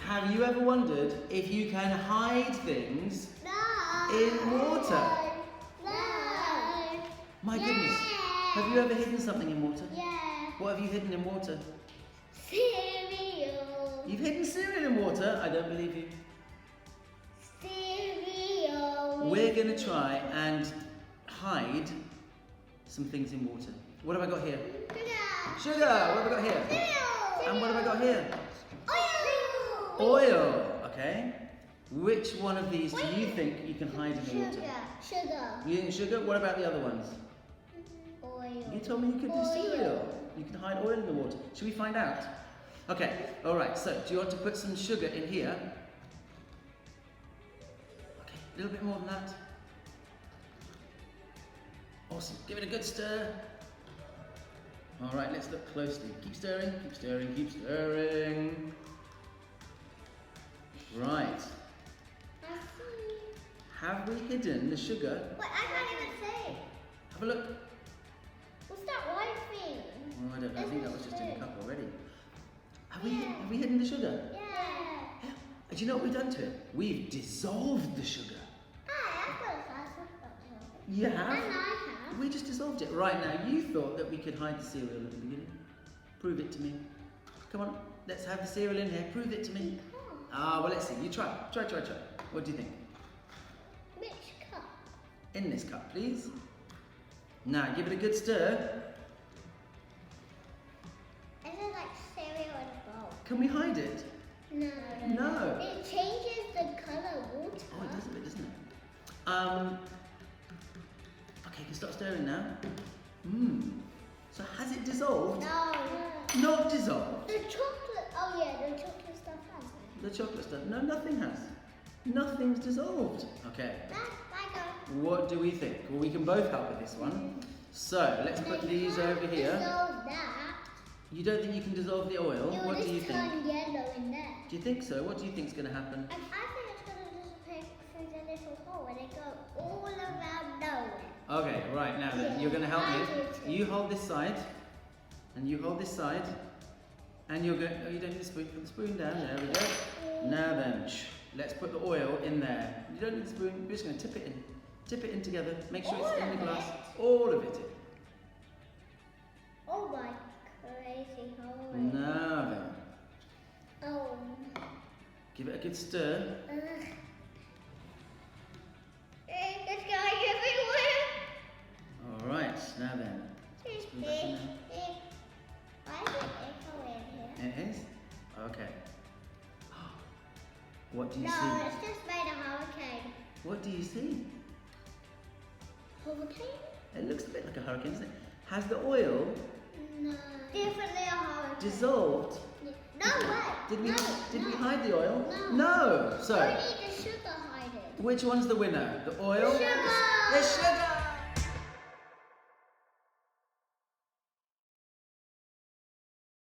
Have you ever wondered if you can hide things in water? No. My goodness. Have you ever hidden something in water? Yeah. What have you hidden in water? Cereal. You've hidden cereal in water? I don't believe you. Cereal. We're going to try and hide some things in water. What have I got here? Sugar. What have I got here? Cereal. And what have I got here? Oil. Oil. Okay. Which one of these do you think you can hide in the water? Sugar. You think sugar? What about the other ones? Oil. You told me you could do cereal. You can hide oil in the water. Should we find out? Okay. All right. So, do you want to put some sugar in here? Okay. A little bit more than that. Awesome. Give it a good stir. All right. Let's look closely. Keep stirring. Keep stirring. Keep stirring. Right. Have we hidden the sugar? Wait, I can't even say. Have a look. What's that white thing? Oh, I don't know. I think that was just in the cup already. Have we hidden the sugar? Yeah. Do you know what we've done to it? We've dissolved the sugar. I've got a fast You have? And I have. We just dissolved it. Right now, you thought that we could hide the cereal at the beginning. Prove it to me. Come on, let's have the cereal in here. Prove it to me. Ah, well, let's see. You try. Try. What do you think? Which cup? In this cup, please. Now, give it a good stir. Is it like cereal in a bowl? Can we hide it? No. No. It changes the colour of water. Oh, it does a bit, doesn't it? Okay, you can start stirring now. So has it dissolved? No. Not dissolved. The chocolate. Oh yeah, the chocolate stuff has it. The chocolate stuff. No, nothing has. Nothing's dissolved. Okay. I go. What do we think? Well, we can both help with this one. So let's put these over here. Dissolve that. You don't think you can dissolve the oil? It will What do you just think? turn yellow in there. Do you think so? What do you think's going to happen? And I think it's going to disappear through the little hole and it go all around nowhere. Okay, right now then, you're going to help I me. do too. You hold this side, and you hold this side, and you're going. Oh, you don't need the spoon. Put the spoon down. There we go. Now then, let's put the oil in there. You don't need the spoon. We're just going to tip it in. Tip it in together. Make sure it's in the glass. All of it in. Oh my crazy hole. Now then, Oh. give it a good stir. It's going everywhere. All right. Now then, spoon back in there. Why is it echo in here? It is. Okay. What do you No, see? it's just made a hurricane. What do you see? Hurricane? It looks a bit like a hurricane, doesn't it? Has the oil No. Definitely a hurricane. dissolved? No way. Did we No. hide the oil? No. No. So, Only the sugar hiding. which one's the winner? The oil? Sugar. The sugar!